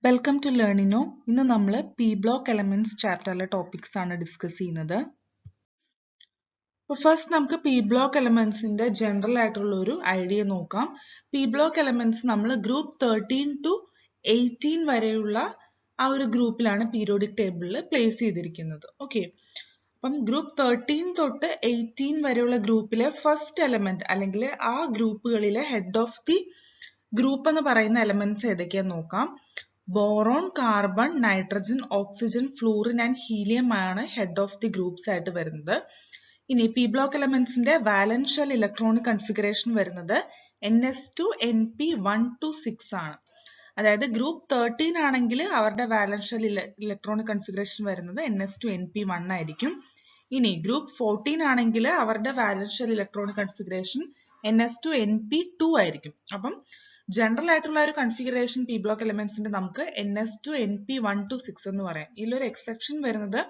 Welcome to ലേണിനോ. ഇന്ന് നമ്മൾ പി ബ്ലോക്ക് എലമെന്റ്സ് ചാപ്റ്ററിലെ ടോപ്പിക്സ് ആണ് ഡിസ്കസ് ചെയ്യുന്നത്. അപ്പോൾ ഫസ്റ്റ് നമുക്ക് പി ബ്ലോക്ക് എലമെന്റ്സിന്റെ ജനറൽ ആയിട്ടുള്ള ഒരു ഐഡിയ നോക്കാം. പി ബ്ലോക്ക് എലമെന്റ്സ് നമ്മൾ ഗ്രൂപ്പ് 13 ടു 18 വരെയുള്ള ആ ഒരു ഗ്രൂപ്പിലാണ് പീരിയോഡിക് ടേബിളിൽ പ്ലേസ് ചെയ്തിരിക്കുന്നത്. ഓക്കെ, അപ്പം ഗ്രൂപ്പ് 13 തൊട്ട് 18 വരെയുള്ള ഗ്രൂപ്പിലെ ഫസ്റ്റ് എലമെന്റ് അല്ലെങ്കിൽ ആ ഗ്രൂപ്പുകളിലെ ഹെഡ് ഓഫ് ദി ഗ്രൂപ്പ് എന്ന് പറയുന്ന എലമെന്റ്സ് ഏതൊക്കെയാന്ന് നോക്കാം. Boron, carbon, nitrogen, oxygen, fluorine and helium ആണ് ഹെഡ് ഓഫ് ദി ഗ്രൂപ്പ്സ് ആയിട്ട് വരുന്നത്. ഇനി പി ബ്ലോക്ക് എലമെന്റ്സിന്റെ വാലൻസ് ഷെൽ ഇലക്ട്രോണിക് കൺഫിഗറേഷൻ വരുന്നത് NS2 NP1 to 6 ആണ്. അതായത് ഗ്രൂപ്പ് 13 ആണെങ്കിൽ അവരുടെ വാലൻസ് ഷെൽ ഇലക്ട്രോണിക് കൺഫിഗറേഷൻ വരുന്നത് NS2 NP1 ആയിരിക്കും. ഇനി ഗ്രൂപ്പ് 14 ആണെങ്കിൽ അവരുടെ വാലൻസ് shell electronic configuration NS2 NP2 ആയിരിക്കും. അപ്പം ജനറൽ ആയിട്ടുള്ള ഒരു കൺഫിഗറേഷൻ പി ബ്ലോക്ക് എലമെന്റ്സിന്റെ നമുക്ക് NS2 NP1 to 6 എന്ന് പറയാം. ഇതിലൊരു എക്സെപ്ഷൻ വരുന്നത്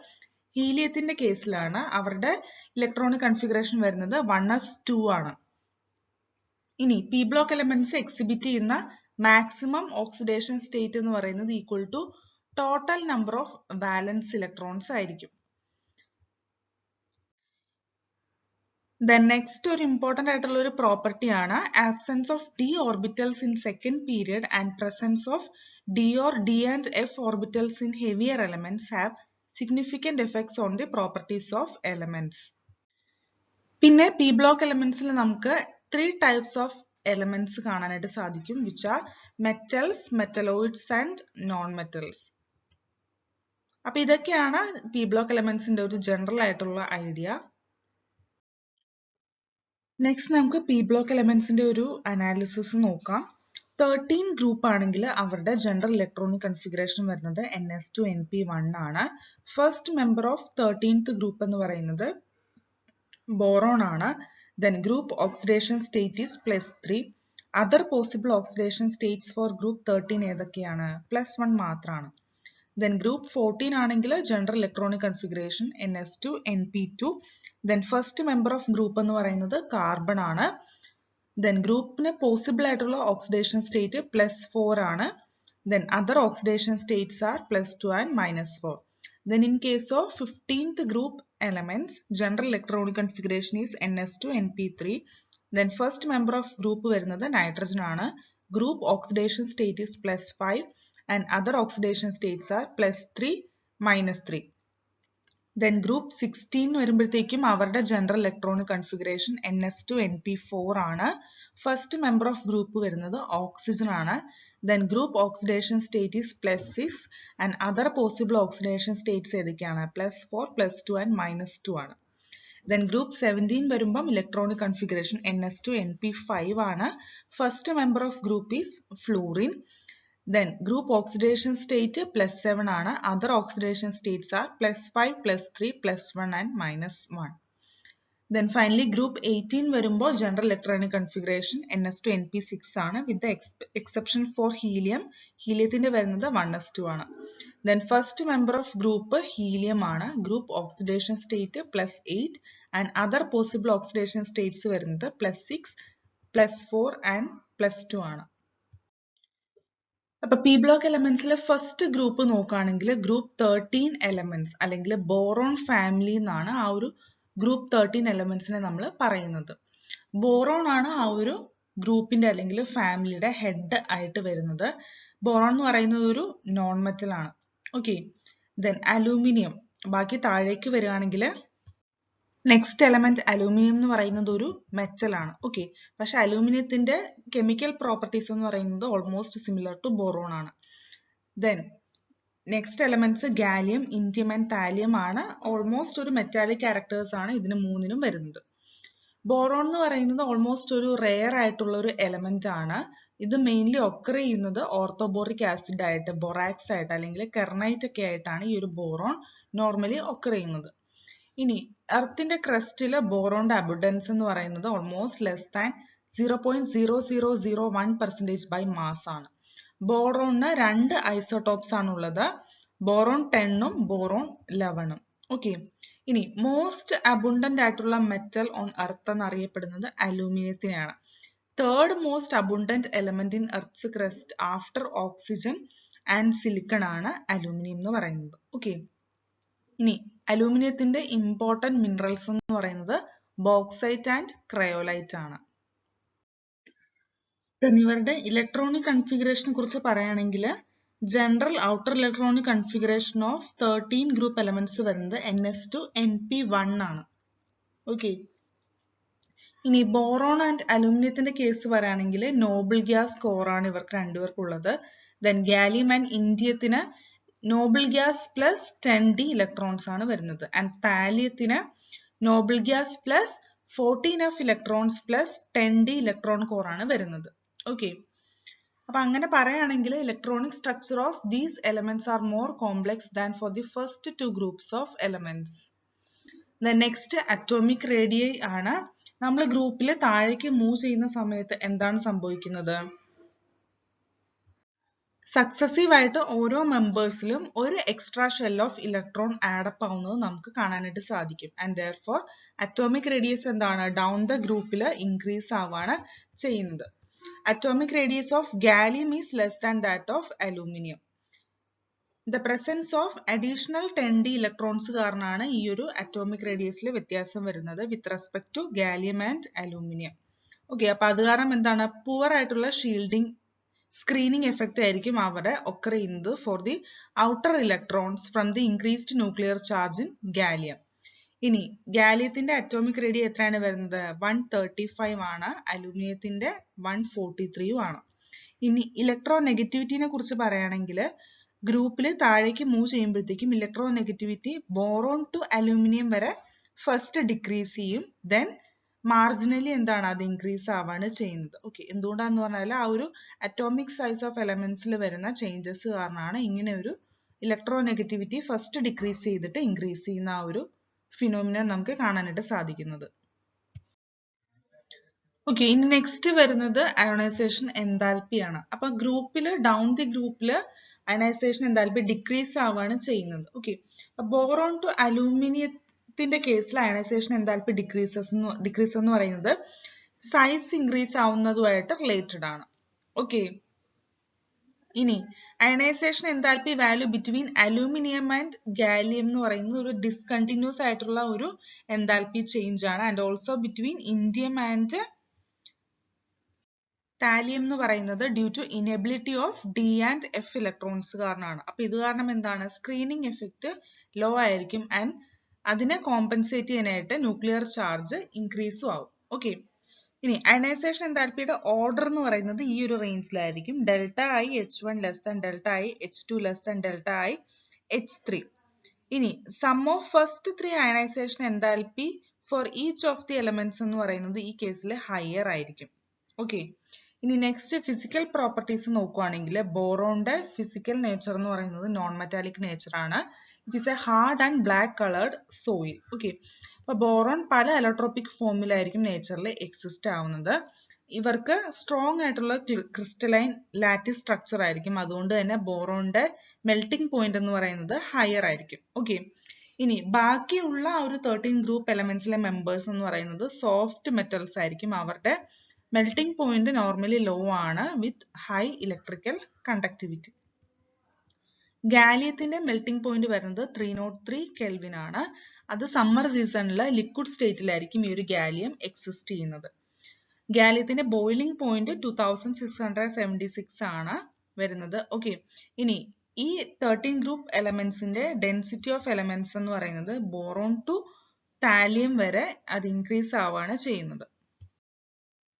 ഹീലിയത്തിന്റെ കേസിലാണ്. അവരുടെ ഇലക്ട്രോണിക് കൺഫിഗറേഷൻ വരുന്നത് 1s2 ആണ്. ഇനി പി ബ്ലോക്ക് എലമെന്റ്സ് എക്സിബിറ്റ് ചെയ്യുന്ന മാക്സിമം ഓക്സിഡേഷൻ സ്റ്റേറ്റ് എന്ന് പറയുന്നത് equal to total number of valence electrons ആയിരിക്കും. Then next ഒരു important ആയിട്ടുള്ള ഒരു പ്രോപ്പർട്ടി ആണ് absence of d orbitals in second period and presence of d or d and f orbitals in heavier elements have significant effects on the properties of elements. പിന്നെ p block elementsൽ നമുക്ക് 3 types of elements കാണാനായിട്ട് സാധിക്കും, which are metals, metalloids and non-metals. അപ്പോൾ ഇതൊക്കെയാണ് p block elementsന്റെ ഒരു general ആയിട്ടുള്ള idea. Next നമുക്ക് P block എലമെന്റ്സിന്റെ ഒരു അനാലിസിസ് നോക്കാം. 13 ഗ്രൂപ്പ് ആണെങ്കിൽ അവരുടെ ജനറൽ ഇലക്ട്രോണിക് കൺഫിഗറേഷൻ വരുന്നത് NS2 NP1 ആണ്. First member of 13th group എന്ന് പറയുന്നത് ബോറോൺ ആണ്. Then group oxidation state is +3. Other possible oxidation States four group 13 ഏതൊക്കെയാണ്? +1 മാത്രമാണ്. ദെൻ ഗ്രൂപ്പ് 14 ആണെങ്കിൽ general electronic configuration NS2 NP2. Then first member of group എന്ന് പറയുന്നത് carbon ആണ്. ദെൻ ഗ്രൂപ്പിന് പോസിബിൾ ആയിട്ടുള്ള ഓക്സിഡേഷൻ സ്റ്റേറ്റ് +4 ആണ്. Then other oxidation States R +2 and -4. Then in case of 15th group elements general electronic configuration is NS2 NP3. Then first member of group വരുന്നത് nitrogen ആണ്. Group oxidation state is +5 and other oxidation states are +3, -3. Then group 16 വരുമ്പോഴത്തേക്കും അവരുടെ general electronic configuration NS2 NP4 ആണ്. First member of group വരുന്നത് oxygen ആണ്. Then group oxidation state is +6 and other possible oxidation States ഏതൊക്കെയാണ്? +4, +2 and -2 ആണ്. Then group 17 വരുമ്പം electronic configuration NS2 NP5 ആണ്. First member of group is fluorine. Then group oxidation state +7 ആണ്. Other oxidation states are +5, +3, +1 and -1. Then finally group 18 വരുമ്പോൾ general electronic configuration NS2 NP6 ആണ് with the exception for helium. ഹീലിയത്തിന്റെ വരുന്നത് 1s2 ആണ്. Then first member of group helium ആണ്. Group oxidation state +8 and other possible oxidation states വരുന്നത് +6, +4 and +2 ആണ്. അപ്പൊ P block എലമെന്റ്സിലെ first group നോക്കുകയാണെങ്കിൽ group 13 elements അല്ലെങ്കിൽ boron family എന്നാണ് ആ ഒരു ഗ്രൂപ്പ് 13 എലമെന്റ്സിനെ നമ്മൾ പറയുന്നത്. ബോറോൺ ആണ് ആ ഒരു ഗ്രൂപ്പിന്റെ അല്ലെങ്കിൽ ഫാമിലിയുടെ ഹെഡ് ആയിട്ട് വരുന്നത്. ബോറോൺ എന്ന് പറയുന്നത് ഒരു നോൺ മെറ്റൽ ആണ്. Okay, then aluminium. ബാക്കി താഴേക്ക് വരികയാണെങ്കിൽ നെക്സ്റ്റ് എലമെന്റ് അലൂമിനിയം എന്ന് പറയുന്നത് ഒരു മെറ്റൽ ആണ്. ഓക്കെ, പക്ഷെ അലൂമിനിയത്തിന്റെ കെമിക്കൽ പ്രോപ്പർട്ടീസ് എന്ന് പറയുന്നത് ഓൾമോസ്റ്റ് സിമിലർ ടു ബോറോൺ ആണ്. Then next elements gallium, indium and thallium ആണ്. ഓൾമോസ്റ്റ് ഒരു മെറ്റാലിക് ക്യാരക്ടേഴ്സ് ആണ് ഇതിന് മൂന്നിനും വരുന്നത്. ബോറോൺ എന്ന് പറയുന്നത് ഓൾമോസ്റ്റ് ഒരു റെയർ ആയിട്ടുള്ള ഒരു എലമെന്റ് ആണ്. ഇത് മെയിൻലി ഒക്കർ ചെയ്യുന്നത് ഓർത്തോബോറിക് ആസിഡ് ആയിട്ട്, ബൊറാക്സ് ആയിട്ട് അല്ലെങ്കിൽ കെർണൈറ്റ് ഒക്കെ ആയിട്ടാണ് ഈ ഒരു ബോറോൺ നോർമലി ഒക്കർ ചെയ്യുന്നത്. ഇനി എർത്തിന്റെ ക്രസ്റ്റില് ബോറോണിന്റെ അബുണ്ടൻസ് എന്ന് പറയുന്നത് almost less than 0.0001% by mass ആണ്. ബോറോണിന് 2 ഐസോടോപ്സ് ആണ് ഉള്ളത്, ബോറോൺ 10 ഉം ബോറോൺ 11 ഉം. ഓക്കെ, ഇനി മോസ്റ്റ് അബുണ്ടന്റ് ആയിട്ടുള്ള മെറ്റൽ ഓൺ എർത്ത് എന്നറിയപ്പെടുന്നത് അലൂമിനിയത്തിനെയാണ്. Third most abundant element in earth's crust after oxygen and silicon ആണ് അലൂമിനിയം എന്ന് പറയുന്നത്. ഓക്കെ, ഇനി അലൂമിനിയത്തിന്റെ ഇമ്പോർട്ടന്റ് മിനറൽസ് എന്ന് പറയുന്നത് ബോക്സൈറ്റ് ആൻഡ് ക്രയോലൈറ്റ് ആണ്. ഇവരുടെ ഇലക്ട്രോണിക് കൺഫിഗറേഷനെ കുറിച്ച് പറയുകയാണെങ്കിൽ general outer electronic configuration of 13 group elements വരുന്നത് NS2 NP1 ആണ്. ഓക്കെ, ഇനി ബോറോൺ ആൻഡ് അലൂമിനിയത്തിന്റെ കേസ് പറയുകയാണെങ്കിൽ നോബിൾ ഗ്യാസ് കോർ ആണ് ഇവർക്ക് രണ്ടുപേർക്കുള്ളത്. ദെൻ ഗാലിയം ആൻഡ് ഇൻഡിയത്തിന് noble gas plus 10d electrons ആണ് വരുന്നത്. ആൻഡ് താലിയത്തിന് noble gas plus 14f electrons plus 10d electron core ആണ് വരുന്നത്. ഓക്കെ, അപ്പൊ അങ്ങനെ പറയുകയാണെങ്കിൽ electronic structure of these elements are more complex than for the first two groups of elements. Next atomic radii ആണ്. നമ്മൾ ഗ്രൂപ്പിൽ താഴേക്ക് മൂവ് ചെയ്യുന്ന സമയത്ത് എന്താണ് സംഭവിക്കുന്നത്? സക്സസീവ് ആയിട്ട് ഓരോ മെമ്പേഴ്സിലും ഒരു extra shell of electron add up ആവുന്നത് നമുക്ക് കാണാനായിട്ട് സാധിക്കും. ആൻഡ് ദെയർഫോർ അറ്റോമിക് റേഡിയസ് എന്താണ്? ഡൗൺ ദ ഗ്രൂപ്പിൽ ഇൻക്രീസ് ആവാണ് ചെയ്യുന്നത്. Atomic radius of gallium is less than that of aluminum. The presence of additional 10d electrons കാരണമാണ് ഈ ഒരു അറ്റോമിക് റേഡിയസിൽ വ്യത്യാസം വരുന്നത് with respect to gallium and aluminum. Okay, അപ്പൊ അത് കാരണം എന്താണ്? പുവർ ആയിട്ടുള്ള ഷീൽഡിംഗ് സ്ക്രീനിങ് എഫക്റ്റ് ആയിരിക്കും അവിടെ ഒക്കർ ചെയ്യുന്നത് for the outer electrons from the increased nuclear charge in gallium. ഇനി ഗാലിയത്തിന്റെ അറ്റോമിക് റേഡിയസ് എത്രയാണ് വരുന്നത്? 135 ആണ്. അലൂമിനിയത്തിന്റെ 143 ആണ്. ഇനി ഇലക്ട്രോ നെഗറ്റിവിറ്റിനെ കുറിച്ച് പറയുകയാണെങ്കിൽ ഗ്രൂപ്പിൽ താഴേക്ക് മൂവ് ചെയ്യുമ്പോഴത്തേക്കും electronegativity boron to aluminium വരെ ഫസ്റ്റ് ഡിക്രീസ് ചെയ്യും. ദെൻ മാർജിനലി എന്താണ്? അത് ഇൻക്രീസ് ആവാണ് ചെയ്യുന്നത്. ഓക്കെ, എന്തുകൊണ്ടാന്ന് പറഞ്ഞാൽ ആ ഒരു അറ്റോമിക് സൈസ് ഓഫ് എലമെന്റ്സിൽ വരുന്ന ചേഞ്ചസ് കാരണമാണ് ഇങ്ങനെ ഒരു ഇലക്ട്രോ നെഗറ്റിവിറ്റി ഫസ്റ്റ് ഡിക്രീസ് ചെയ്തിട്ട് ഇൻക്രീസ് ചെയ്യുന്ന ആ ഒരു ഫിനോമിനൻ നമുക്ക് കാണാനായിട്ട് സാധിക്കുന്നത്. ഓക്കെ, ഇനി നെക്സ്റ്റ് വരുന്നത് അയോണൈസേഷൻ എൻതാൽപ്പി ആണ്. അപ്പൊ ഗ്രൂപ്പിൽ ഡൗൺ ദി ഗ്രൂപ്പിൽ അയോണൈസേഷൻ എൻതാൽപ്പി ഡിക്രീസ് ആവാണ് ചെയ്യുന്നത്. ഓക്കെ, ബോറോൺ ടു അലൂമിനിയത്തിന്റെ കേസിൽ അയോണൈസേഷൻ എൻതാൽപ്പി ഡിക്രീസ് എന്ന് പറയുന്നത് സൈസ് ഇൻക്രീസ് ആവുന്നതുമായിട്ട് റിലേറ്റഡ് ആണ്. ഓക്കെ, ഇനി ionization enthalpy value between aluminium and gallium എന്ന് പറയുന്നത് ഒരു ഡിസ്കണ്ടിന്യൂസ് ആയിട്ടുള്ള ഒരു എൻതാൽപ്പി ചേഞ്ച് ആണ്. And also between indium and thallium എന്ന് പറയുന്നത് due to inability of D and F electrons കാരണമാണ്. അപ്പൊ ഇത് കാരണം എന്താണ്? സ്ക്രീനിങ് എഫക്റ്റ് ലോ ആയിരിക്കും ആൻഡ് അതിനെ കോമ്പൻസേറ്റ് ചെയ്യാനായിട്ട് ന്യൂക്ലിയർ ചാർജ് ഇൻക്രീസും ആവും. ഓക്കെ, ഇനി അയണൈസേഷൻ എൻതാൽപ്പിയുടെ ഓർഡർ എന്ന് പറയുന്നത് ഈ ഒരു റേഞ്ചിലായിരിക്കും. Delta I H1 less than delta I H2 less than delta I H3. ഇനി sum of first 3 ionisation enthalpy for each of the elements എന്ന് പറയുന്നത് ഈ കേസിൽ ഹയർ ആയിരിക്കും. ഓക്കെ, ഇനി നെക്സ്റ്റ് ഫിസിക്കൽ പ്രോപ്പർട്ടീസ് നോക്കുവാണെങ്കിൽ ബോറോണിന്റെ ഫിസിക്കൽ നേച്ചർ എന്ന് പറയുന്നത് നോൺ മെറ്റാലിക് നേച്ചർ ആണ്. It is A hard and black coloured soil. Okay, അപ്പൊ ബോറോൺ പല അലോട്രോപിക് ഫോമിലായിരിക്കും നേച്ചറിൽ എക്സിസ്റ്റ് ആവുന്നത്. ഇവർക്ക് സ്ട്രോങ് ആയിട്ടുള്ള ക്രിസ്റ്റലൈൻ ലാറ്റിസ് സ്ട്രക്ചർ ആയിരിക്കും. അതുകൊണ്ട് തന്നെ ബോറോണിന്റെ മെൽറ്റിംഗ് പോയിന്റ് എന്ന് പറയുന്നത് ഹയർ ആയിരിക്കും. ഓക്കെ, ഇനി ബാക്കിയുള്ള ഒരു 13 ഗ്രൂപ്പ് എലമെന്റ്സിലെ മെമ്പേഴ്സ് എന്ന് പറയുന്നത് സോഫ്റ്റ് മെറ്റൽസ് ആയിരിക്കും. അവരുടെ മെൽറ്റിംഗ് പോയിന്റ് നോർമലി ലോ ആണ് വിത്ത് ഹൈ ഇലക്ട്രിക്കൽ കണ്ടക്ടിവിറ്റി. ഗാലിയത്തിന്റെ മെൽറ്റിംഗ് പോയിന്റ് വരുന്നത് 303 കെൽവിൻ ആണ്. അത് സമ്മർ സീസണിൽ ലിക്വിഡ് സ്റ്റേറ്റിലായിരിക്കും ഈ ഒരു ഗാലിയം എക്സിസ്റ്റ് ചെയ്യുന്നത്. ഗാലിയത്തിന്റെ ബോയിലിംഗ് പോയിന്റ് 2676 ആണ് വരുന്നത്. ഓക്കെ, ഇനി ഈ 13 ഗ്രൂപ്പ് എലമെന്റ്സിന്റെ ഡെൻസിറ്റി ഓഫ് എലമെന്റ്സ് എന്ന് പറയുന്നത് ബോറോൺ ടു താലിയം വരെ അത് ഇൻക്രീസ് ആവാണ് ചെയ്യുന്നത്.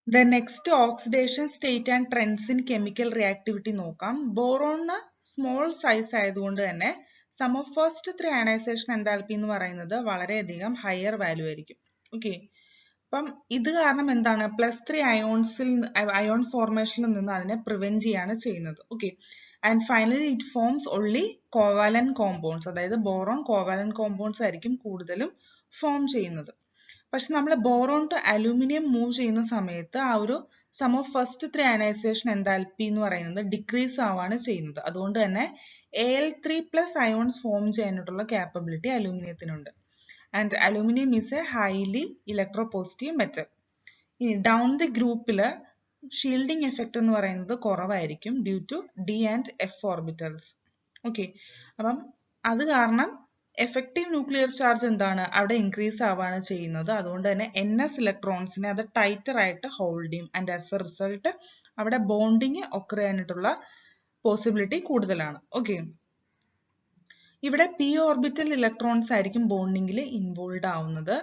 The next oxidation state and trends in chemical reactivity നോക്കാം. ബോറോണിന് സ്മോൾ സൈസ് ആയതുകൊണ്ട് തന്നെ sum of first 3 ionisation enthalpy എന്ന് പറയുന്നത് വളരെയധികം ഹയർ വാല്യൂ ആയിരിക്കും. ഓക്കെ, അപ്പം ഇത് കാരണം എന്താണ്? +3 അയോൺ ഫോർമേഷനിൽ നിന്ന് അതിനെ പ്രിവെന്റ് ചെയ്യാണ് ചെയ്യുന്നത്. Okay, and finally it forms only covalent compounds. അതായത് ബോറോൺ കോവാലന്റ് കോമ്പൗണ്ട്സ് ആയിരിക്കും കൂടുതലും ഫോം ചെയ്യുന്നത്. പക്ഷെ നമ്മൾ ബോറോൺ ടു അലൂമിനിയം മൂവ് ചെയ്യുന്ന സമയത്ത് ആ ഒരു sum of first 3 ionisation enthalpy എന്ന് പറയുന്നത് ഡിക്രീസ് ആവാണ് ചെയ്യുന്നത്. അതുകൊണ്ട് തന്നെ Al3+ അയോൺസ് ഫോം ചെയ്യാനായിട്ടുള്ള കാപ്പബിലിറ്റി അലൂമിനിയത്തിനുണ്ട്. And aluminium is a highly electropositive metal. ഇനി ഡൗൺ ദി ഗ്രൂപ്പിൽ ഷീൽഡിംഗ് എഫക്റ്റ് എന്ന് പറയുന്നത് കുറവായിരിക്കും due to D and F orbitals. Okay, അപ്പം അത് കാരണം എഫക്റ്റീവ് ന്യൂക്ലിയർ ചാർജ് എന്താണ് അവിടെ ഇൻക്രീസ് ആവാണ് ചെയ്യുന്നത്. അതുകൊണ്ട് തന്നെ NS ഇലക്ട്രോൺസിനെ അത് ടൈറ്റർ ആയിട്ട് ഹോൾഡ് ചെയ്യും ആൻഡ് ആസ് എ റിസൾട്ട് അവിടെ ബോണ്ടിങ് ഒക്കർ ചെയ്യാനായിട്ടുള്ള പോസിബിലിറ്റി കൂടുതലാണ്. ഓക്കെ, ഇവിടെ p ഓർബിറ്റൽ ഇലക്ട്രോൺസ് ആയിരിക്കും ബോണ്ടിങ്ങിൽ ഇൻവോൾവ് ആവുന്നത്.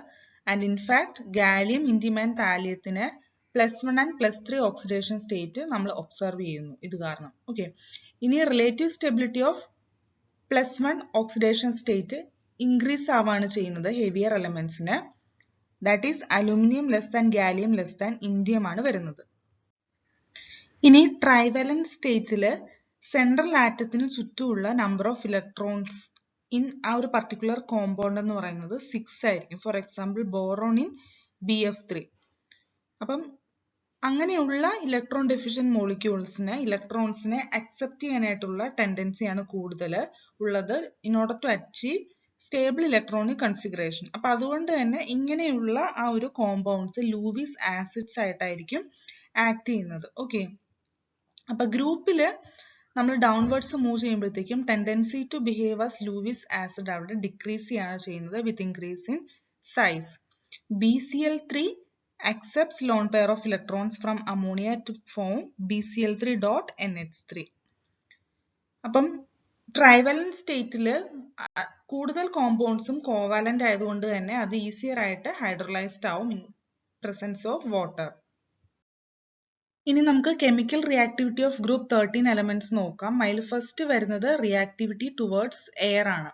And in fact gallium, indium and താലിയത്തിന് +1 ആൻഡ് +3 ഓക്സിഡേഷൻ സ്റ്റേറ്റ് നമ്മൾ ഒബ്സർവ് ചെയ്യുന്നു ഇത് കാരണം. ഓക്കെ, ഇനി relative stability of +1 oxidation state increase ആവാണ് ചെയ്യുന്നത് ഹെവിയർ എലമെന്റ്സിന്. That is aluminium less than gallium less than indium ആണ് വരുന്നത്. ഇനി ട്രൈവലന്റ് സ്റ്റേറ്റിൽ സെൻട്രൽ ആറ്റത്തിന് ചുറ്റുമുള്ള നമ്പർ ഓഫ് ഇലക്ട്രോൺസ് ഇൻ ആ ഒരു പർട്ടിക്കുലർ കോമ്പൗണ്ട് എന്ന് പറയുന്നത് 6 ആയിരിക്കും. For example boron in BF3. അപ്പം അങ്ങനെയുള്ള ഇലക്ട്രോൺ ഡെഫിഷ്യന്റ് മോളിക്യൂൾസിന് ഇലക്ട്രോൺസിനെ അക്സെപ്റ്റ് ചെയ്യാനായിട്ടുള്ള ടെൻഡൻസിയാണ് കൂടുതൽ ഉള്ളത് in order to achieve stable electronic configuration. അപ്പൊ അതുകൊണ്ട് തന്നെ ഇങ്ങനെയുള്ള ആ ഒരു കോമ്പൗണ്ട്സ് ലൂവിസ് ആസിഡ്സ് ആയിട്ടായിരിക്കും ആക്ട് ചെയ്യുന്നത്. ഓക്കെ, അപ്പൊ ഗ്രൂപ്പില് നമ്മൾ ഡൗൺവേർഡ്സ് മൂവ് ചെയ്യുമ്പോഴത്തേക്കും tendency to behave as Lewis acid അവിടെ ഡിക്രീസ് ചെയ്യാണ് ചെയ്യുന്നത് with increase in size. BCl3 accepts lone pair of electrons from ammonia to form BCl3.NH3. അപ്പം ട്രൈവലന്റ് സ്റ്റേറ്റില് കൂടുതൽ കോമ്പൗണ്ട്സും കോവാലന്റ് ആയതുകൊണ്ട് തന്നെ അത് ഈസിയർ ആയിട്ട് ഹൈഡ്രലൈസ്ഡ് ആവും ഇൻ പ്രസൻസ് ഓഫ് വാട്ടർ. ഇനി നമുക്ക് chemical reactivity of group 13 elements നോക്കാം. അതിൽ ഫസ്റ്റ് വരുന്നത് റിയാക്ടിവിറ്റി ടുവേർഡ്സ് എയർ ആണ്.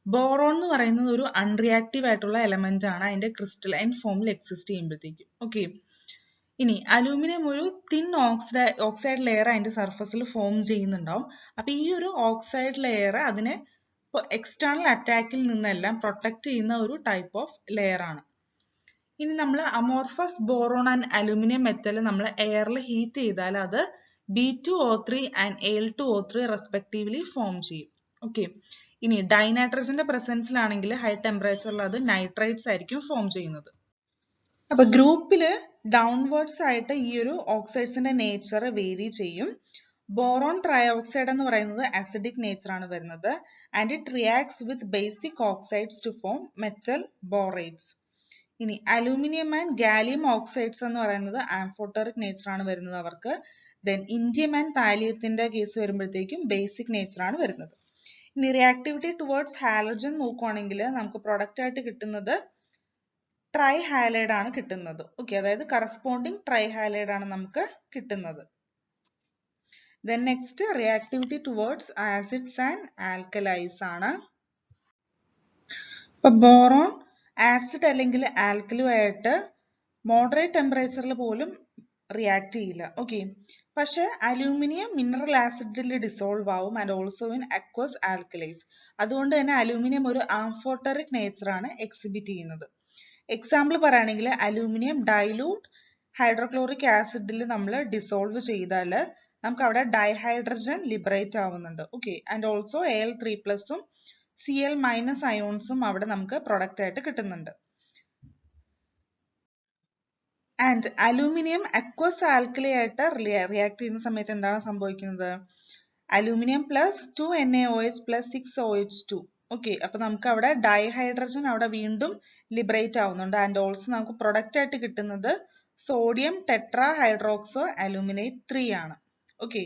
ബോറോൺ എന്ന് പറയുന്നത് ഒരു അൺറിയാക്റ്റീവ് ആയിട്ടുള്ള എലമെന്റ് ആണ് അതിന്റെ ക്രിസ്റ്റലൈൻ ഫോമിൽ എക്സിസ്റ്റ് ചെയ്യുമ്പോഴത്തേക്കും. ഓക്കെ, ഇനി അലൂമിനിയം ഒരു തിൻ ഓക്സൈഡ് ലെയർ അതിന്റെ സർഫസിൽ ഫോം ചെയ്യുന്നുണ്ടാവും. അപ്പൊ ഈ ഒരു ഓക്സൈഡ് ലെയർ അതിനെ എക്സ്റ്റേണൽ അറ്റാക്കിൽ നിന്നെല്ലാം പ്രൊട്ടക്ട് ചെയ്യുന്ന ഒരു ടൈപ്പ് ഓഫ് ലെയർ ആണ്. ഇനി നമ്മൾ amorphous boron and aluminium metal നമ്മൾ എയറിൽ ഹീറ്റ് ചെയ്താൽ അത് B2O3 and Al2O3 respectively form ചെയ്യും. ഓക്കെ, ഇനി ഡൈനൈട്രജന്റെ പ്രസൻസിലാണെങ്കിൽ ഹൈ ടെമ്പറേച്ചറിൽ അത് നൈട്രൈറ്റ്സ് ആയിരിക്കും ഫോം ചെയ്യുന്നത്. അപ്പൊ ഗ്രൂപ്പില് ഡൗൺവേർഡ്സ് ആയിട്ട് ഈ ഒരു ഓക്സൈഡ്സിന്റെ നേച്ചർ വേരി ചെയ്യും. ബോറോൺ ട്രയോക്സൈഡ് എന്ന് പറയുന്നത് അസിഡിക് നേച്ചർ ആണ് വരുന്നത് and it reacts with basic oxides to form metal borates. ഇനി അലൂമിനിയം ആൻഡ് ഗാലിയം ഓക്സൈഡ്സ് എന്ന് പറയുന്നത് ആംഫോട്ടറിക് നേച്ചർ ആണ് വരുന്നത് അവർക്ക്. ദെൻ ഇൻഡിയം ആൻഡ് താലിയത്തിന്റെ കേസ് വരുമ്പോഴത്തേക്കും ബേസിക് നേച്ചർ ആണ് വരുന്നത്. ഇനി റിയാക്ടിവിറ്റി ടുവേർഡ്സ് ഹാലജൻ നോക്കുവാണെങ്കിൽ നമുക്ക് പ്രൊഡക്റ്റ് ആയിട്ട് കിട്ടുന്നത് ട്രൈ ഹാലൈഡ് ആണ് കിട്ടുന്നത്. ഓക്കെ, അതായത് കറസ്പോണ്ടിങ് ട്രൈ ഹാലൈഡ് ആണ് നമുക്ക് കിട്ടുന്നത്. Then next reactivity towards acids and alkalis ആണ്. ഇപ്പൊ ബോറോൺ ആസിഡ് അല്ലെങ്കിൽ ആൽക്കലി ആയിട്ട് മോഡറേറ്റ് ടെമ്പറേച്ചറിൽ പോലും റിയാക്ട് ചെയ്യില്ല. ഓക്കെ, പക്ഷെ അലൂമിനിയം മിനറൽ ആസിഡിൽ ഡിസോൾവ് ആവും and also in aqueous alkalis. അതുകൊണ്ട് തന്നെ അലൂമിനിയം ഒരു ആംഫോട്ടറിക് നേച്ചർ ആണ് എക്സിബിറ്റ് ചെയ്യുന്നത്. എക്സാമ്പിൾ പറയുകയാണെങ്കിൽ അലൂമിനിയം ഡൈലൂട്ട് ഹൈഡ്രോക്ലോറിക് ആസിഡിൽ നമ്മൾ ഡിസോൾവ് ചെയ്താൽ നമുക്ക് അവിടെ ഡൈഹൈഡ്രജൻ ലിബറേറ്റ് ആവുന്നുണ്ട്. Okay, and also Al3+ Cl- അയോൺസും അവിടെ നമുക്ക് പ്രൊഡക്റ്റ് ആയിട്ട് കിട്ടുന്നുണ്ട്. ആൻഡ് അലൂമിനിയം അക്വസ് ആൽക്കലി ആയിട്ട് റിയാക്ട് ചെയ്യുന്ന സമയത്ത് എന്താണ് സംഭവിക്കുന്നത്? Aluminium +2 NaOH +6 OH2. ഓക്കെ, അപ്പൊ നമുക്ക് അവിടെ ഡൈഹൈഡ്രജൻ അവിടെ വീണ്ടും ലിബറേറ്റ് ആവുന്നുണ്ട് ആൻഡ് ഓൾസോ നമുക്ക് പ്രൊഡക്റ്റ് ആയിട്ട് കിട്ടുന്നത് സോഡിയം ടെട്രാ ഹൈഡ്രോക്സോ അലൂമിനേറ്റ് 3 ആണ്. ഓക്കെ,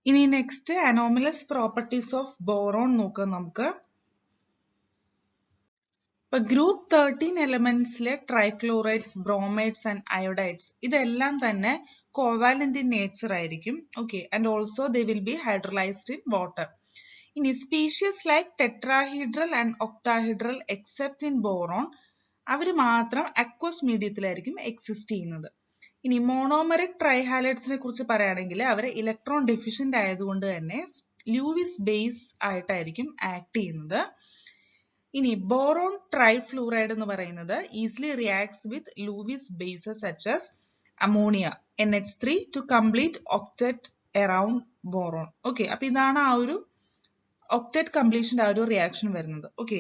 ഇനി next anomalous properties of boron നോക്കാം നമുക്ക്. ഇപ്പൊ ഗ്രൂപ്പ് 13 എലമെന്റ്സിലെ ട്രൈക്ലോറൈഡ്സ്, ബ്രോമൈഡ്സ് ആൻഡ് അയോഡൈഡ്സ് ഇതെല്ലാം തന്നെ കോവാലന്റ് ഇൻ നേച്ചർ ആയിരിക്കും. Okay, and also they will be hydrolysed in water. ഇനി species like tetrahedral and octahedral except in boron അവർ മാത്രം അക്വസ് മീഡിയത്തിലായിരിക്കും എക്സിസ്റ്റ് ചെയ്യുന്നത്. ഇനി മോണോമെറിക് ട്രൈഹാലൈഡ്സിനെ കുറിച്ച് പറയുകയാണെങ്കിൽ അവർ ഇലക്ട്രോൺ ഡെഫിഷ്യന്റ് ആയതുകൊണ്ട് തന്നെ ലൂയിസ് ബേസ് ആയിട്ടായിരിക്കും ആക്ട് ചെയ്യുന്നത്. ഇനി ബോറോൺ ട്രൈഫ്ലൂറൈഡ് എന്ന് പറയുന്നത് easily reacts with Lewis bases such as ammonia NH3 to complete octet around boron. Okay, അപ്പൊ ഇതാണ് ആ ഒരു ഒക്ടറ്റ് കംപ്ലീഷന്റെ ആ ഒരു റിയാക്ഷൻ വരുന്നത്. Okay,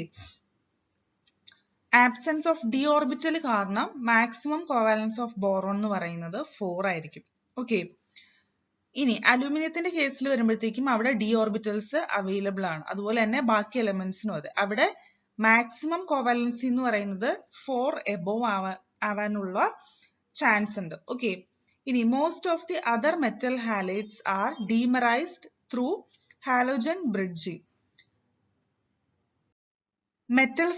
absence of D orbital കാരണം മാക്സിമം കോവാലൻസ് ഓഫ് ബോറോൺ എന്ന് പറയുന്നത് 4 ആയിരിക്കും. ഓക്കെ, ഇനി അലൂമിനിയത്തിന്റെ കേസിൽ വരുമ്പോഴത്തേക്കും അവിടെ ഡി ഓർബിറ്റൽസ് അവൈലബിൾ ആണ്. അതുപോലെ തന്നെ ബാക്കി എലമെന്റ്സിനും അതെ. അവിടെ മാക്സിമം കോവാലൻസി എന്ന് പറയുന്നത് 4 എബോവ് ആവാനുള്ള ചാൻസ് ഉണ്ട്. ഓക്കെ, ഇനി most of the other metal halides are dimerised through halogen bridging. Metal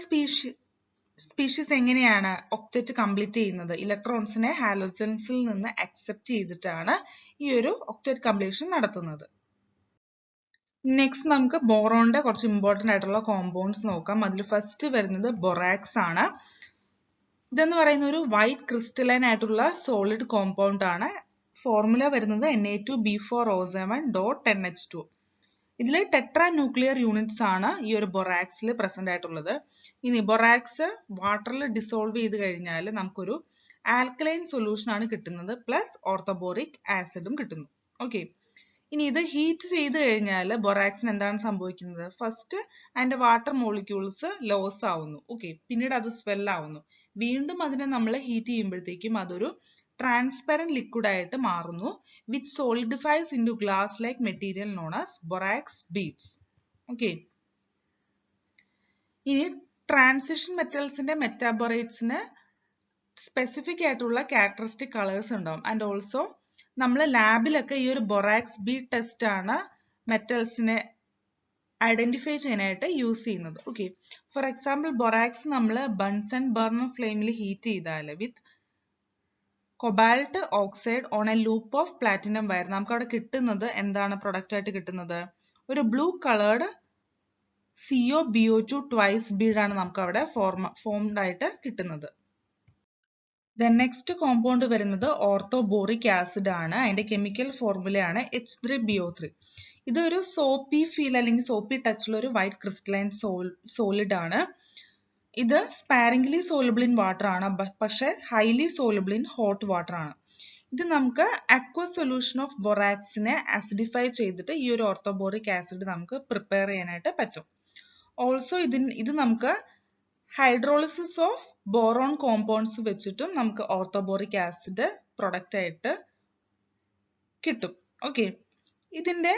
species എങ്ങനെയാണ് ഒക്ടറ്റ് കംപ്ലീറ്റ് ചെയ്യുന്നത്? ഇലക്ട്രോൺസിനെ ഹാലോജൻസിൽ നിന്ന് അക്സെപ്റ്റ് ചെയ്തിട്ടാണ് ഈ ഒരു ഒക്ടറ്റ് കംപ്ലീഷൻ നടത്തുന്നത്. നെക്സ്റ്റ് നമുക്ക് ബോറോണിന്റെ കുറച്ച് ഇമ്പോർട്ടന്റ് ആയിട്ടുള്ള കോമ്പൗണ്ട്സ് നോക്കാം. അതിൽ ഫസ്റ്റ് വരുന്നത് ബൊറാക്സ് ആണ്. ഇതെന്ന് പറയുന്ന ഒരു വൈറ്റ് ക്രിസ്റ്റലൈൻ ആയിട്ടുള്ള സോളിഡ് കോമ്പൗണ്ട് ആണ്. ഫോർമുല വരുന്നത് Na2B4O7.10H2. ഇതിൽ ടെട്രാ ന്യൂക്ലിയർ യൂണിറ്റ്സ് ആണ് ഈ ഒരു ബൊറാക്സിൽ പ്രസന്റ് ആയിട്ടുള്ളത്. ഇനി ബൊറാക്സ് വാട്ടറിൽ ഡിസോൾവ് ചെയ്ത് കഴിഞ്ഞാൽ നമുക്കൊരു ആൽക്കലൈൻ സൊല്യൂഷൻ ആണ് കിട്ടുന്നത്, പ്ലസ് ഓർത്തോബോറിക് ആസിഡും കിട്ടുന്നു. ഓക്കെ, ഇനി ഇത് ഹീറ്റ് ചെയ്ത് കഴിഞ്ഞാൽ ബൊറാക്സിന് എന്താണ് സംഭവിക്കുന്നത്? ഫസ്റ്റ് അതിന്റെ വാട്ടർ മോളിക്യൂൾസ് ലോസ് ആവുന്നു. ഓക്കെ, പിന്നീട് അത് സ്വെൽ ആവുന്നു. വീണ്ടും അതിനെ നമ്മൾ ഹീറ്റ് ചെയ്യുമ്പോഴത്തേക്കും അതൊരു ട്രാൻസ്പെറന്റ് ലിക്വിഡ് ആയിട്ട് മാറുന്നു, which solidifies into glass like material known as borax beads. Okay, ഇനി ട്രാൻസിഷൻ മെറ്റൽസിന്റെ മെറ്റാബോറൈറ്റ്സിന് സ്പെസിഫിക് ആയിട്ടുള്ള ക്യാരക്ടറിസ്റ്റിക് കളേഴ്സ് ഉണ്ടാവും. ആൻഡ് ഓൾസോ നമ്മൾ ലാബിലൊക്കെ ഈ ഒരു ബൊറാക്സ് ബീഡ് ടെസ്റ്റ് ആണ് മെറ്റൽസിനെ ഐഡന്റിഫൈ ചെയ്യാനായിട്ട് യൂസ് ചെയ്യുന്നത്. ഓക്കെ, ഫോർ എക്സാമ്പിൾ ബൊറാക്സ് നമ്മൾ ബൺസൺ ബർണർ ഫ്ലെയിമിൽ ഹീറ്റ് ചെയ്താൽ with cobalt oxide on a loop of platinum wire നമുക്ക് അവിടെ കിട്ടുന്നത് എന്താണ് പ്രൊഡക്റ്റ് ആയിട്ട് കിട്ടുന്നത്? ഒരു blue coloured CO-BO2 twice Bede ആണ് നമുക്ക് അവിടെ ഫോംഡ് ആയിട്ട് കിട്ടുന്നത്. ദെൻ നെക്സ്റ്റ് കോമ്പൗണ്ട് വരുന്നത് ഓർത്തോബോറിക് ആസിഡ് ആണ്. അതിന്റെ കെമിക്കൽ ഫോർമുലയാണ് H3BO3. ഇതൊരു സോപ്പി ഫീൽ അല്ലെങ്കിൽ സോപ്പി ടച്ച് ഉള്ള ഒരു വൈറ്റ് ക്രിസ്റ്റലൈൻ സോളിഡ് ആണ്. ഇത് സ്പാരിംഗ്ലി സോലബിൾ ഇൻ വാട്ടർ ആണ്, പക്ഷെ highly soluble in hot water ആണ്. ഇത് നമുക്ക് അക്വസ് സൊല്യൂഷൻ ഓഫ് ബൊറാക്സിനെ ആസിഡിഫൈ ചെയ്തിട്ട് ഈ ഒരു ഓർത്തോബോറിക് ആസിഡ് നമുക്ക് പ്രിപ്പയർ ചെയ്യാനായിട്ട് പറ്റും. ഓൾസോ ഇത് നമുക്ക് ഹൈഡ്രോളിസിസ് ഓഫ് ബോറോൺ കോമ്പൗണ്ട്സ് വെച്ചിട്ടും നമുക്ക് ഓർത്തോബോറിക് ആസിഡ് പ്രൊഡക്റ്റ് ആയിട്ട് കിട്ടും. ഓക്കെ, ഇതിന്റെ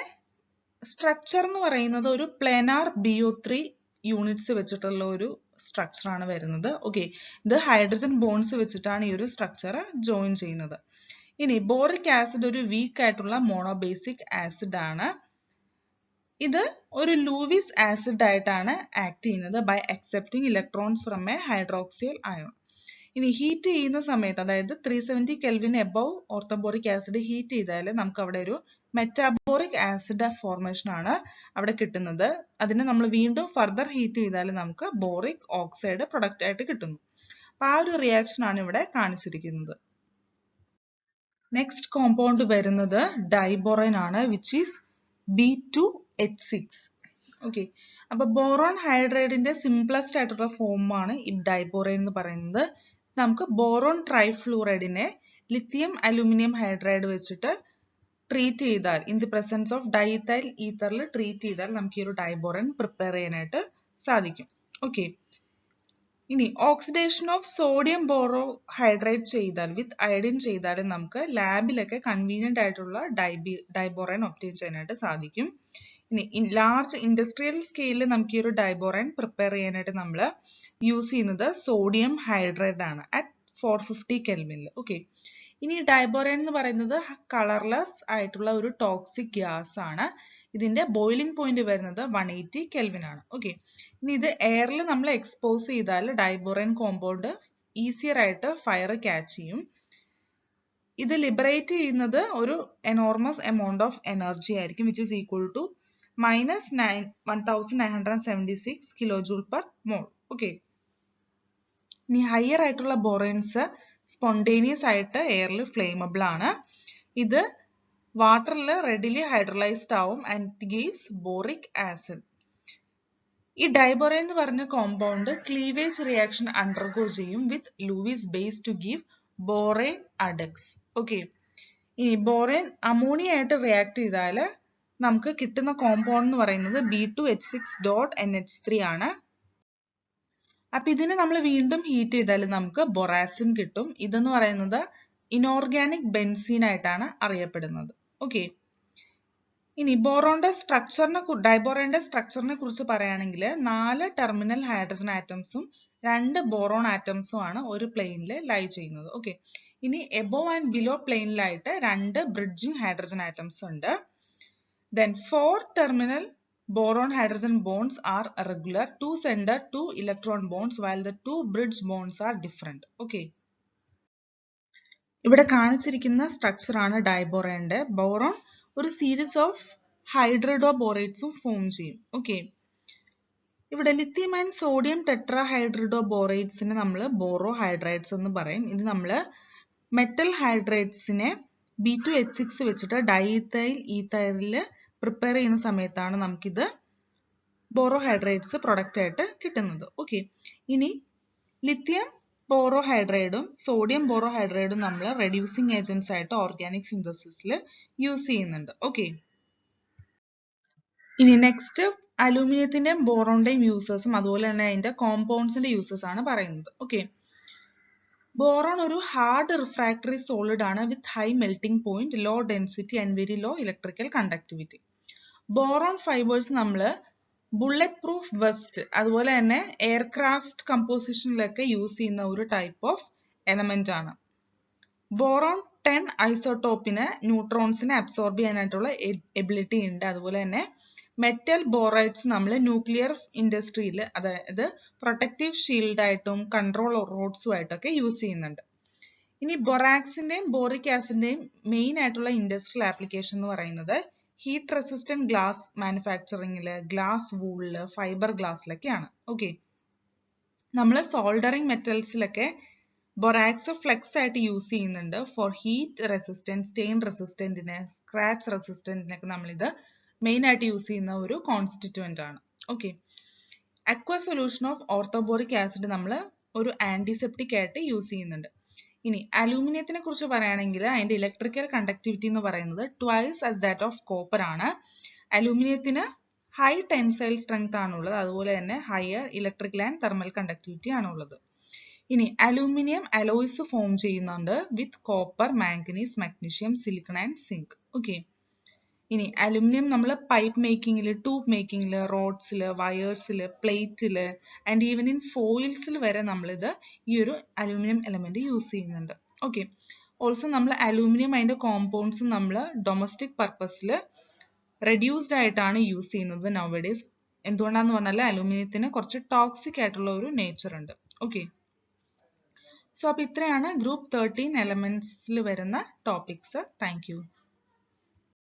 സ്ട്രക്ചർ എന്ന് പറയുന്നത് ഒരു പ്ലാനാർ BO3 യൂണിറ്റ്സ് വെച്ചിട്ടുള്ള ഒരു സ്ട്രക്ചർ ആണ് വരുന്നത്. ഓക്കെ, ഇത് ഹൈഡ്രജൻ ബോൺസ് വെച്ചിട്ടാണ് ഈ ഒരു സ്ട്രക്ചർ ജോയിൻ ചെയ്യുന്നത്. ഇനി ബോറിക് ആസിഡ് ഒരു വീക്ക് ആയിട്ടുള്ള മോണോബേസിക് ആസിഡ് ആണ്. ഇത് ഒരു ലൂവിസ് ആസിഡ് ആയിട്ടാണ് ആക്ട് ചെയ്യുന്നത് by accepting electrons from a hydroxyl ion. ഇനി ഹീറ്റ് ചെയ്യുന്ന സമയത്ത്, അതായത് 370 kelvin above orthoboric acid heat ചെയ്താൽ നമുക്ക് അവിടെ ഒരു മെറ്റാബോറിക് ആസിഡ് ഫോർമേഷൻ ആണ് അവിടെ കിട്ടുന്നത്. അതിനെ നമ്മൾ വീണ്ടും ഫർദർ ഹീറ്റ് ചെയ്താൽ നമുക്ക് ബോറിക് ഓക്സൈഡ് പ്രൊഡക്റ്റ് ആയിട്ട് കിട്ടുന്നു. അപ്പൊ ആ ഒരു റിയാക്ഷൻ ആണ് ഇവിടെ കാണിച്ചിരിക്കുന്നത്. നെക്സ്റ്റ് കോമ്പൗണ്ട് വരുന്നത് ഡൈബോറൈൻ ആണ്, വിച്ച് ഈസ് B2H6. ഓക്കെ, അപ്പൊ ബോറോൺ ഹൈഡ്രൈഡിന്റെ സിംപ്ലസ്റ്റ് ആയിട്ടുള്ള ഫോം ആണ് ഈ ഡൈബോറൈൻ എന്ന് പറയുന്നത്. നമുക്ക് ബോറോൺ ട്രൈഫ്ലൂറൈഡിനെ ലിത്തിയം അലൂമിനിയം ഹൈഡ്രൈഡ് വെച്ചിട്ട് ട്രീറ്റ് ചെയ്താൽ, in the presence of diethyl ഈത്തറിൽ ട്രീറ്റ് ചെയ്താൽ നമുക്ക് ഈ ഒരു ഡൈബോറൈൻ പ്രിപ്പയർ ചെയ്യാനായിട്ട് സാധിക്കും. ഓക്കെ, ഇനി oxidation of sodium borrow hydride ചെയ്താൽ വിത്ത് അയഡിൻ ചെയ്താൽ നമുക്ക് ലാബിലൊക്കെ കൺവീനിയന്റ് ആയിട്ടുള്ള ഡൈബോറൈൻ ഒബ്റ്റെയിൻ ചെയ്യാനായിട്ട് സാധിക്കും. ഇനി ലാർജ് ഇൻഡസ്ട്രിയൽ സ്കെയിലിൽ നമുക്ക് ഈ ഒരു ഡൈബോറൈൻ പ്രിപ്പയർ ചെയ്യാനായിട്ട് നമ്മൾ യൂസ് ചെയ്യുന്നത് സോഡിയം ഹൈഡ്രൈഡ് ആണ് അറ്റ് 450 കെൽവിനിൽ. ഓക്കെ, ഇനി ഡൈബോറൈൻ എന്ന് പറയുന്നത് കളർലെസ് ആയിട്ടുള്ള ഒരു ടോക്സിക് ഗ്യാസ് ആണ്. ഇതിന്റെ ബോയിലിംഗ് പോയിന്റ് വരുന്നത് 180 കെൽവിൻ ആണ്. ഓക്കെ, ഇനി ഇത് എയറിൽ നമ്മൾ എക്സ്പോസ് ചെയ്താൽ ഡൈബോറൈൻ കോമ്പൗണ്ട് ഈസിയർ ആയിട്ട് ഫയർ ക്യാച്ച് ചെയ്യും. ഇത് ലിബറേറ്റ് ചെയ്യുന്നത് ഒരു എനോർമസ് എമൗണ്ട് ഓഫ് എനർജി ആയിരിക്കും, which is equal to -1976 kilojoule per mole. Okay, ഇനി ഹയർ ആയിട്ടുള്ള ബോറൈൻസ് സ്പോണ്ടേനിയസ് ആയിട്ട് എയറിൽ ഫ്ലെയിമബിൾ ആണ്. ഇത് വാട്ടറിൽ റെഡിലി ഹൈഡ്രലൈസ്ഡ് ആവും and it gives boric acid. ഈ ഡൈബോറൈൻ എന്ന് പറഞ്ഞ കോമ്പൗണ്ട് ക്ലീവേജ് റിയാക്ഷൻ അണ്ടർഗോ ചെയ്യും with Lewis base to give borane adducts. Okay, ഈ ബോറൈൻ അമോണിയ ആയിട്ട് റിയാക്ട് ചെയ്താൽ നമുക്ക് കിട്ടുന്ന കോമ്പൗണ്ട് എന്ന് പറയുന്നത് B2H6.NH3 ആണ്. അപ്പൊ ഇതിനെ നമ്മൾ വീണ്ടും ഹീറ്റ് ചെയ്താൽ നമുക്ക് ബൊറാസിൻ കിട്ടും. ഇതെന്ന് പറയുന്നത് ഇനോർഗാനിക് ബെൻസീൻ ആയിട്ടാണ് അറിയപ്പെടുന്നത്. ഓക്കെ, ഇനി ഡൈബോറോണിന്റെ സ്ട്രക്ചറിനെ കുറിച്ച് പറയുകയാണെങ്കിൽ 4 ടെർമിനൽ ഹൈഡ്രജൻ ആറ്റംസും 2 ബോറോൺ ആറ്റംസും ആണ് ഒരു പ്ലെയിനിൽ ലൈ ചെയ്യുന്നത്. ഓക്കെ, ഇനി എബോവ് ആൻഡ് ബിലോ പ്ലെയിനിലായിട്ട് 2 ബ്രിഡ്ജിങ് ഹൈഡ്രജൻ ആറ്റംസ് ഉണ്ട്. Then 4 terminal boron hydrogen bonds are regular, 2 center 2 electron bonds, while the 2 bridge bonds are different. Okay, ഇവിടെ കാണിച്ചിരിക്കുന്ന സ്ട്രക്ചർ ആണ് ഡൈബോറോണിന്റെ. ബോറോൺ ഒരു സീരീസ് ഓഫ് ഹൈഡ്രിഡോബോറേറ്റ്സും ഫോം ചെയ്യും. ഓക്കെ, ഇവിടെ ലിഥിയം ആൻഡ് സോഡിയം ടെട്രാഹൈഡ്രിഡോബോറേറ്റ്സിനെ നമ്മൾ borrow hydrides എന്ന് പറയും. ഇത് നമ്മൾ മെറ്റൽ ഹൈഡ്രൈഡ്സിനെ B2H6 വെച്ചിട്ട് ഡൈഇഥൈൽ ഈഥൈലിൽ പ്രിപ്പയർ ചെയ്യുന്ന സമയത്താണ് നമുക്കിത് ബോറോഹൈഡ്രേറ്റ്സ് പ്രൊഡക്റ്റ് ആയിട്ട് കിട്ടുന്നത്. ഓക്കെ, ഇനി ലിഥിയം ബോറോഹൈഡ്രൈഡും സോഡിയം ബോറോഹൈഡ്രൈഡും നമ്മൾ റെഡ്യൂസിങ് ഏജന്റ്സ് ആയിട്ട് ഓർഗാനിക് സിന്തസിസിൽ യൂസ് ചെയ്യുന്നുണ്ട്. ഓക്കെ, ഇനി നെക്സ്റ്റ് അലൂമിനിയത്തിന്റെയും ബോറോണിന്റെയും യൂസേഴ്സും അതുപോലെ തന്നെ അതിന്റെ കോമ്പൗണ്ട്സിന്റെ യൂസേഴ്സ് ആണ് പറയുന്നത്. ഓക്കെ, ബോറോൺ ഒരു ഹാർഡ് റിഫ്രാക്ടറി സോളിഡ് ആണ് with high melting point, low density and very low electrical conductivity. Boron fibres നമ്മൾ ബുള്ളറ്റ് പ്രൂഫ് വെസ്റ്റ് അതുപോലെ തന്നെ എയർക്രാഫ്റ്റ് കമ്പോസിഷനിലൊക്കെ യൂസ് ചെയ്യുന്ന ഒരു ടൈപ്പ് ഓഫ് എലമെന്റ് ആണ്. ബോറോൺ 10 ഐസോട്ടോപ്പിന് ന്യൂട്രോൺസിനെ അബ്സോർബ് ചെയ്യാനായിട്ടുള്ള എബിലിറ്റി ഉണ്ട്. അതുപോലെ തന്നെ മെറ്റൽ ബോറൈറ്റ്സ് നമ്മൾ ന്യൂക്ലിയർ ഇൻഡസ്ട്രിയിൽ, അതായത് പ്രൊട്ടക്റ്റീവ് ഷീൽഡ് ആയിട്ടും കൺട്രോൾ റോഡ്സും ആയിട്ടൊക്കെ യൂസ് ചെയ്യുന്നുണ്ട്. ഇനി ബൊറാക്സിന്റെയും ബോറിക് ആസിഡിന്റെയും മെയിൻ ആയിട്ടുള്ള ഇൻഡസ്ട്രിയൽ ആപ്ലിക്കേഷൻ എന്ന് പറയുന്നത് ഹീറ്റ് റെസിസ്റ്റന്റ് ഗ്ലാസ് മാനുഫാക്ചറിങ്ങില്, ഗ്ലാസ് വൂളില്, ഫൈബർ ഗ്ലാസ്സിലൊക്കെയാണ്. ഓക്കെ, നമ്മൾ സോൾഡറിങ് മെറ്റൽസിലൊക്കെ ബൊറാക്സ് ഫ്ലെക്സ് ആയിട്ട് യൂസ് ചെയ്യുന്നുണ്ട്. ഫോർ ഹീറ്റ് റെസിസ്റ്റന്റ്, സ്റ്റെയിൻ റെസിസ്റ്റന്റിന്, സ്ക്രാച്ച് റെസിസ്റ്റന്റിനൊക്കെ നമ്മളിത് മെയിൻ ആയിട്ട് യൂസ് ചെയ്യുന്ന ഒരു കോൺസ്റ്റിറ്റ്യൂവന്റ് ആണ്. Okay, aqua solution of orthoboric acid നമ്മൾ ഒരു ആന്റിസെപ്റ്റിക് ആയിട്ട് യൂസ് ചെയ്യുന്നുണ്ട്. ഇനി അലൂമിനിയത്തിനെ കുറിച്ച് പറയുകയാണെങ്കിൽ അതിന്റെ ഇലക്ട്രിക്കൽ കണ്ടക്ടിവിറ്റി എന്ന് പറയുന്നത് twice as that of copper ആണ്. അലൂമിനിയത്തിന് ഹൈ ടെൻസൈൽ സ്ട്രെങ്ത് ആണുള്ളത്, അതുപോലെ തന്നെ higher electrical and thermal conductivity ആണുള്ളത്. ഇനി അലൂമിനിയം അലോയ്സ് ഫോം ചെയ്യുന്നുണ്ട് with copper, manganese, magnesium, silicon and zinc. Okay, ഇനി അലൂമിനിയം നമ്മൾ പൈപ്പ് മേക്കിങ്ങിൽ, ട്യൂബ് മേക്കിങ്ങിൽ, റോഡ്സിൽ, വയേഴ്സിൽ, പ്ലേറ്റിൽ ആൻഡ് ഈവൻ ഇൻ ഫോയിൽസിൽ വരെ നമ്മളിത് ഈ ഒരു അലൂമിനിയം എലമെന്റ് യൂസ് ചെയ്യുന്നുണ്ട്. ഓക്കെ, ഓൾസോ നമ്മൾ അലൂമിനിയം അതിന്റെ കോമ്പൗണ്ട്സും നമ്മൾ ഡൊമസ്റ്റിക് പർപ്പസിൽ റെഡ്യൂസ്ഡ് ആയിട്ടാണ് യൂസ് ചെയ്യുന്നത് നൗഡേയ്സ്. എന്തുകൊണ്ടാന്ന് പറഞ്ഞാൽ അലൂമിനിയത്തിന് കുറച്ച് ടോക്സിക് ആയിട്ടുള്ള ഒരു നേച്ചർ ഉണ്ട്. ഓക്കെ, സോ അപ്പോൾ ഇത്രയാണ് ഗ്രൂപ്പ് 13 എലമെന്റ്സിൽ വരുന്ന ടോപ്പിക്സ്. Thank you.